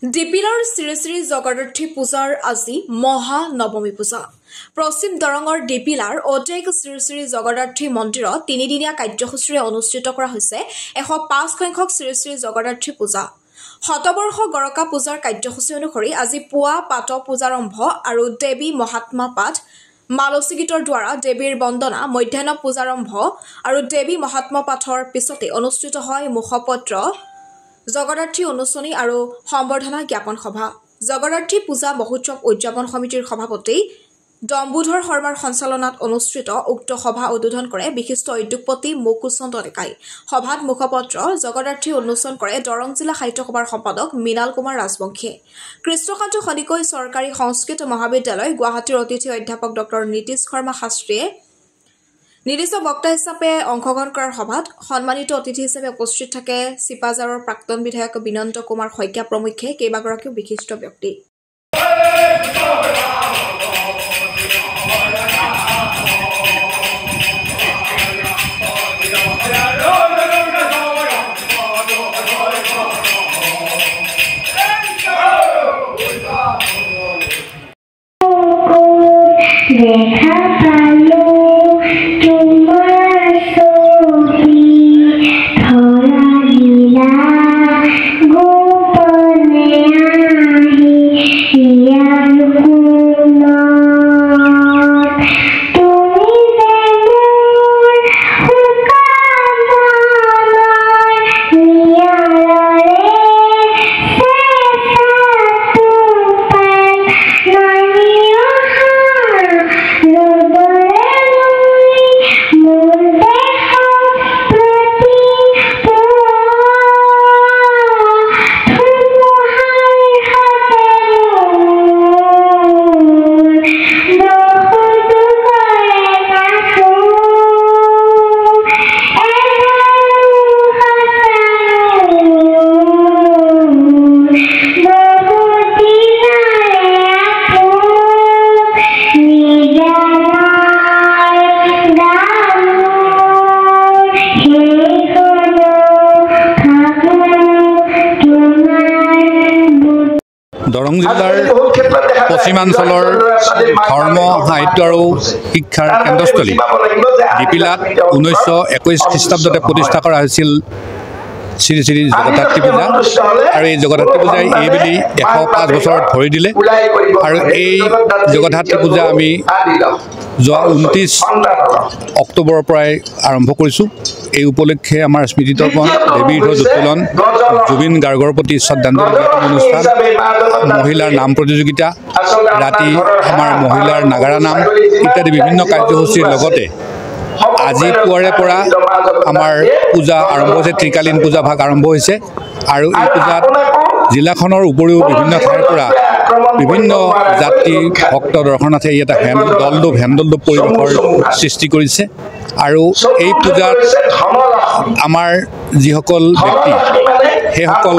ডিপিলাৰ শ্ৰী শ্ৰী জগদ্ধাত্ৰী পূজাৰ আজি মহানৱমী পূজা। পশ্চিম দৰঙৰ ডিপিলাৰ ঐতিহাসিক শ্ৰী শ্ৰী জগদ্ধাত্ৰী মন্দিৰত তিনিদিনীয়া কাৰ্যসূচীৰে অনুষ্ঠিত কৰা হৈছে 105 সংখ্যক শ্ৰী শ্ৰী জগদ্ধাত্ৰী পূজা। শতবৰ্ষ গৰকা পূজাৰ কাৰ্যসূচী অনুসৰি আজি পুৱা পাত পূজাৰম্ভ আৰু দেৱী মহাত্মা পাঠ মালসী গীতৰ দ্বাৰা দেৱীৰ বন্দনা মধ্যাহ্ন পূজাৰম্ভ আৰু দেৱী মহাত্মা পাঠৰ পিছতে অনুষ্ঠিত হয় মুখপত্ৰ জগদ্ধাত্ৰী উন্মোচনী আৰু সম্বৰ্ধনা জ্ঞাপন সভা। জগদ্ধাত্ৰী পূজা মহোৎসৱ উদযাপন সমিতিৰ সভাপতি ডম্বুধৰ শৰ্মাৰ সঞ্চালনাত অনুষ্ঠিত উক্ত সভা উদ্বোধন কৰে বিশিষ্ট উদ্যোগপতি মুকুচন্দ ডেকাই। সভাত মুখপত্ৰ জগদ্ধাত্ৰী উন্মোচন কৰে দৰং জিলা সাহিত্য সভাৰ সম্পাদক মৃণাল কুমাৰ ৰাজবংশীয়ে। কৃষ্ণকান্ত সন্দিকৈ চৰকাৰী সংস্কৃত মহাবিদ্যালয় গুৱাহাটীৰ অতিথি অধ্যাপক ডক্টৰ নীতিশ শৰ্মা শাস্ত্ৰীয়ে নিৰ্দিষ্ট বক্তা হিচাপে অংশগ্ৰহণ কৰাৰ সভাত সন্মানিত অতিথি হিচাপে উপস্থিত থাকে চিপাঝাৰৰ প্ৰাক্তন বিধায়ক বিনন্ত কুমাৰ শইকীয়া প্ৰমুখ্যে কেইবাগৰাকীও বিশিষ্ট ব্যক্তি। দৰং জিলাৰ পশ্চিমাঞ্চলৰ ধৰ্ম সাহিত্য আৰু শিক্ষাৰ কেন্দ্ৰস্থলী ডিপিলাত 1921 খ্ৰীষ্টাব্দতে প্ৰতিষ্ঠা কৰা হৈছিল শ্ৰী শ্ৰী জগদ্ধাত্ৰী পূজা। আৰু এই জগদ্ধাত্ৰী পূজাই এইবেলি 105 বছৰত ভৰি দিলে। আৰু এই জগদ্ধাত্ৰী পূজা আমি যোৱা 29 অক্টোবৰৰ পৰাই আৰম্ভ কৰিছোঁ। এই উপলক্ষে আমাৰ স্মৃতিতৰ্পণ, দেৱীৰ উত্তোলন, জুবিন গাৰ্গৰ প্ৰতি শ্ৰদ্ধাঞ্জলি জ্ঞাপন অনুষ্ঠান, মহিলাৰ নাম প্ৰতিযোগিতা, ৰাতি আমাৰ মহিলাৰ নাগাৰা নাম ইত্যাদি বিভিন্ন কাৰ্যসূচীৰ লগতে আজি পুৱাৰে পৰা আমাৰ পূজা আৰম্ভ হৈছে। ত্ৰিকালীন পূজা ভাগ আৰম্ভ হৈছে আৰু এই পূজাত জিলাখনৰ উপৰিও বিভিন্ন ঠাইৰ পৰা বিভিন্ন জাতি ভক্ত দৰ্শনাৰ্থে ইয়াত হেন্দোল্লোপ পৰিৱেশৰ সৃষ্টি কৰিছে। আৰু এই পূজাত আমাৰ যিসকল ব্যক্তি সেইসকল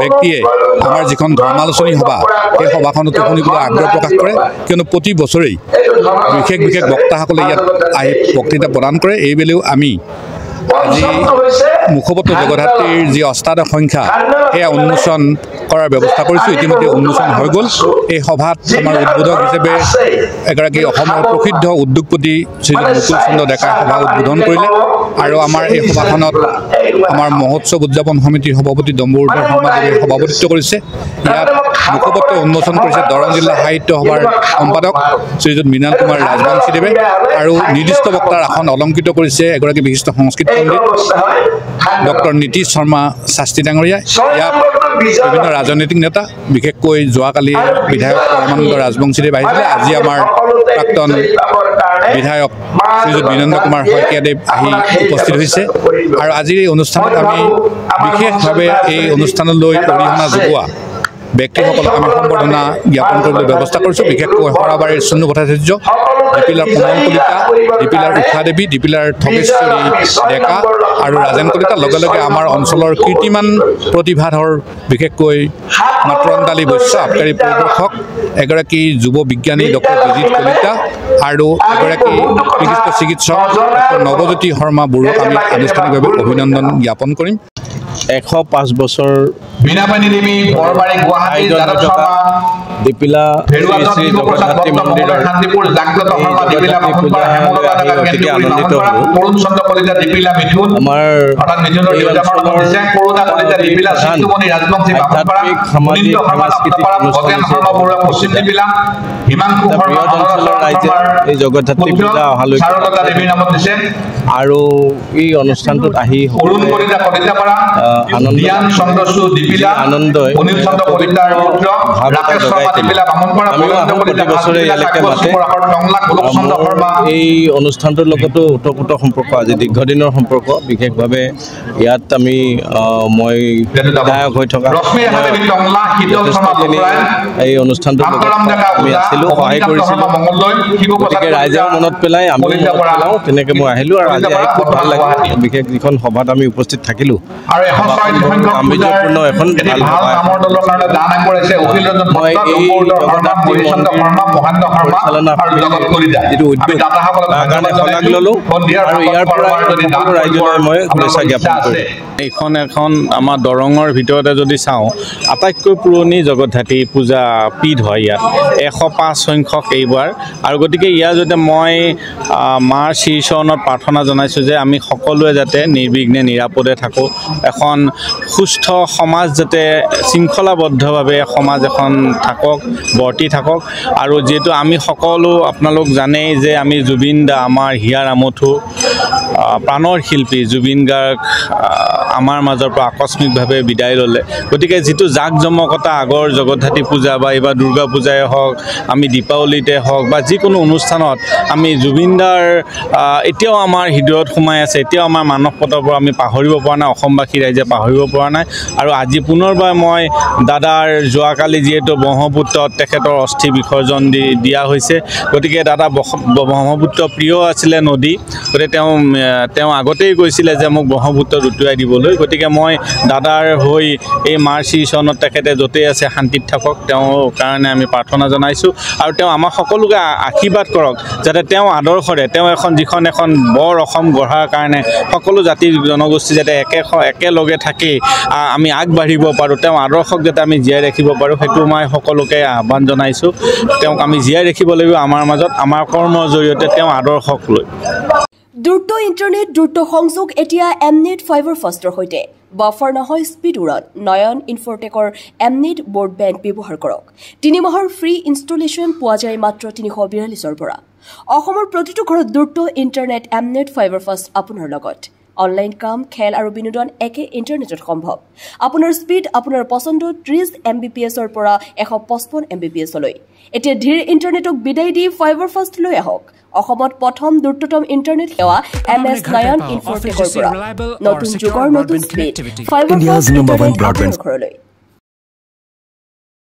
ব্যক্তিয়ে আমাৰ যিখন ধৰ্মালোচনী সভা সেই সভাখনতো শুনিবলৈ আগ্ৰহ প্ৰকাশ কৰে, কিয়নো প্ৰতি বছৰেই বিশেষ বিশেষ বক্তাসকলে ইয়াত আহি বক্তৃতা প্ৰদান কৰে। এইবেলিও আমি আজি মুখপত্ৰ জগদ্ধাত্ৰীৰ যি অষ্টাদশ সংখ্যা সেয়া উন্মোচন কৰাৰ ব্যৱস্থা কৰিছোঁ। ইতিমধ্যে উন্মোচন হৈ গ'ল। এই সভাত আমাৰ উদ্বোধক হিচাপে এগৰাকী অসমৰ প্ৰসিদ্ধ উদ্যোগপতি শ্ৰীযুত মুকুচন্দ ডেকাই সভা উদ্বোধন কৰিলে। আৰু আমাৰ এই সভাখনত আমাৰ মহোৎসৱ উদযাপন সমিতিৰ সভাপতি ডম্বুধৰ শৰ্মাদেৱে সভাপতিত্ব কৰিছে। ইয়াত মুখপত্ৰ উন্মোচন কৰিছে দৰং জিলা সাহিত্য সভাৰ সম্পাদক শ্ৰীযুত মৃণাল কুমাৰ ৰাজবংশীদেৱে। আৰু নিৰ্দিষ্ট বক্তাৰ আসন অলংকৃত কৰিছে এগৰাকী বিশিষ্ট সংস্কৃত পণ্ডিত ডক্টৰ নীতিশ শৰ্মা শাস্ত্ৰী ডাঙৰীয়া। ইয়াত বিভিন্ন ৰাজনৈতিক নেতা, বিশেষকৈ যোৱাকালি বিধায়ক পৰমানন্দ ৰাজবংশীদেৱ আহিছিলে। আজি আমাৰ প্ৰাক্তন বিধায়ক শ্ৰীযুত বিনন্ত কুমাৰ শইকীয়াদেৱ আহি উপস্থিত হৈছে। আৰু আজিৰ এই অনুষ্ঠানত আমি বিশেষভাৱে এই অনুষ্ঠানলৈ অৰিহণা যোগোৱা ব্যক্তিসকলক আমি সম্বৰ্ধনা জ্ঞাপন কৰিবলৈ ব্যৱস্থা কৰিছোঁ। বিশেষকৈ সৰাবাৰীৰ চুনু ভট্টাচাৰ্য, ডিপিলাৰ পুনম কলিতা, ডিপিলাৰ উষা দেৱী, ডিপিলাৰ থগেশ্বৰী ডেকা আৰু ৰাজেন কলিতা, লগে লগে আমাৰ অঞ্চলৰ কীৰ্তিমান প্ৰতিভাধৰ বিশেষকৈ মাতৰণ্ডালী বৈশ্য আবকাৰী পৰিদৰ্শক, এগৰাকী যুৱ বিজ্ঞানী ডক্টৰ বিজিত কলিতা আৰু এগৰাকী বিশিষ্ট চিকিৎসক ডক্টৰ নৱজ্যোতি শৰ্মা বড়োক আমি আনুষ্ঠানিকভাৱে অভিনন্দন জ্ঞাপন কৰিম। 105 বছৰ বিনাপানী দেৱী বৰবাৰী গুৱাহাটী যাদৱ শৰ্মা দীপিলা শ্ৰী জগন্নাথী মন্দিৰৰ শান্তিপুৰ জাগ্ৰত শৰ্মা দীপিলা পূজা হেমলতা অতিকে আনন্দিত হলো তৰুণ চন্দ্ৰ কলিতা দীপিলা মিথুন আমাৰ অৰ্থাৎ মিথুনৰ দেউতাকৰ নাম হৈছে কৰোণা কলিতা দীপিলা সিন্ধুমণি ৰাজবংশী বামুণপাৰা সামাজিক সাংস্কৃতিক অনুষ্ঠান শৰ্মা বৰুৱা পশ্চিম দীপিলা হিমাংশু শৰ্মা অঞ্চলৰ ৰাইজে এই জগন্নাথী পূজা অহালৈ শাৰদা দেৱীৰ নামত দিছে আৰু এই অনুষ্ঠানটোত আহি অৰুণ কলিতা কলিতাপাৰা জ্ঞান চন্দ্ৰসু দীপিলা আনন্দ অনিল চন্দ্ৰ কলিতাৰ পুত্ৰ ৰাকেশ শৰ্মা দীপিলা বামুণপাৰা প্ৰতি বছৰে ইয়ালৈকে মাতে এই অনুষ্ঠানটোৰ লগতো ওতঃপ্ৰোত সম্পৰ্ক আজি দীৰ্ঘদিনৰ সম্পৰ্ক বিশেষভাৱে ইয়াত আমি মই বিধায়ক হৈ থকা এই অনুষ্ঠানটোৰ লগত আমি আছিলোঁ সহায় কৰিছিলোঁ গতিকে ৰাইজেও মনত পেলাই আমি মনত পেলাওঁ তেনেকৈ মই আহিলোঁ আৰু আজি আহি খুব ভাল লাগিল বিশেষ যিখন সভাত আমি উপস্থিত থাকিলোঁ গাম্ভীৰ্যপূৰ্ণ এখন ভাল সভা মই এই জগন্নাথী পৰিচালনা যিটো উদ্যোগ তাৰ কাৰণে শলাগ ল'লোঁ আৰু ইয়াৰ পৰা সকলো ৰাইজলৈ মই শুভেচ্ছা জ্ঞাপন কৰিলোঁ এইখন এখন আমাৰ দৰঙৰ ভিতৰতে যদি চাওঁ আটাইতকৈ পুৰণি জগতধাত্ৰী পূজা পীঠ হয় ইয়াত 105 সংখ্যক এইবাৰ আৰু গতিকে ইয়াৰ যাতে মই মাৰ শ্ৰীচৰণত প্ৰাৰ্থনা জনাইছোঁ যে আমি সকলোৱে যাতে নিৰ্বিঘ্নে নিৰাপদে থাকোঁ এখন সুস্থ সমাজ যাতে শৃংখলাবদ্ধভাৱে সমাজ এখন থাকক বৰ্তি থাকক আৰু যিহেতু আমি সকলো আপোনালোক জানেই যে আমি জুবিন দা আমাৰ হিয়াৰ আমঠু প্ৰাণৰ শিল্পী জুবিন গাৰ্গ আমাৰ মাজৰ পৰা আকস্মিকভাৱে বিদায় ল'লে গতিকে যিটো জাক জমকতা আগৰ জগতধাত্ৰী পূজা বা এইবাৰ দুৰ্গা পূজাই হওক আমি দীপাৱলীতে হওক বা যিকোনো অনুষ্ঠানত আমি জুবিনদাৰ এতিয়াও আমাৰ হৃদয়ত সোমাই আছে এতিয়াও আমাৰ মানস পটৰ পৰা আমি পাহৰিব পৰা নাই অসমবাসী ৰাইজে পাহৰিব পৰা নাই আৰু আজি পুনৰবাৰ মই দাদাৰ যোৱাকালি যিহেতু ব্ৰহ্মপুত্ৰত তেখেতৰ অস্থি বিসৰ্জন দিয়া হৈছে গতিকে দাদা ব্ৰহ্মপুত্ৰ প্ৰিয় আছিলে নদী গতিকে তেওঁ আগতেই কৈছিলে যে মোক ব্ৰহ্মপুত্ৰত উটুৱাই দিবলৈ গতিকে মই দাদাৰ হৈ এই মাৰ শ্ৰীচৰণত তেখেতে য'তেই আছে শান্তিত থাকক তেওঁৰ কাৰণে আমি প্ৰাৰ্থনা জনাইছোঁ আৰু তেওঁ আমাক সকলোকে আশীৰ্বাদ কৰক যাতে তেওঁ আদৰ্শৰে তেওঁ যিখন এখন বৰ অসম গঢ়াৰ কাৰণে সকলো জাতি জনগোষ্ঠী যাতে একেলগে থাকি আমি আগবাঢ়িব পাৰোঁ তেওঁ আদৰ্শক যাতে আমি জীয়াই ৰাখিব পাৰোঁ সেইটো মই সকলোকে আহ্বান জনাইছোঁ তেওঁক আমি জীয়াই ৰাখিব লাগিব আমাৰ মাজত আমাৰ কৰ্মৰ জৰিয়তে তেওঁ আদৰ্শক লৈ দ্ৰুত ইণ্টাৰনেট দ্ৰুত সংযোগ এতিয়া এমনেট ফাইবাৰ ফাষ্টৰ সৈতে বাফাৰ নহয় স্পীড উৰণ নয়ন ইনফৰটেকৰ এমনেট ব্ৰডবেণ্ড ব্যৱহাৰ কৰক 3 মাহৰ ফ্ৰী ইনষ্টলেশ্যন পোৱা যায় মাত্ৰ 342ৰ পৰা অসমৰ প্ৰতিটো ঘৰত দ্ৰুত ইণ্টাৰনেট এমনেট ফাইবাৰ ফাষ্ট আপোনাৰ লগত অনলাইন কাম খেল আৰু বিনোদন একে ইণ্টাৰনেটত সম্ভৱ আপোনাৰ স্পীড আপোনাৰ পছন্দ 30 Mbps-ৰ পৰা 155 Mbps-লৈ এতিয়া ধীৰ ইণ্টাৰনেটক বিদায় দি ফাইবাৰ ফাষ্ট লৈ আহক অসমত প্ৰথম দ্ৰুততম ইণ্টাৰনেট সেৱা MS নয়ন ইনফৰটেকৰ পৰা নতুন যুগৰ নতুন স্পীড ফাইবাৰ ফাষ্ট ব্ৰডবেণ্ড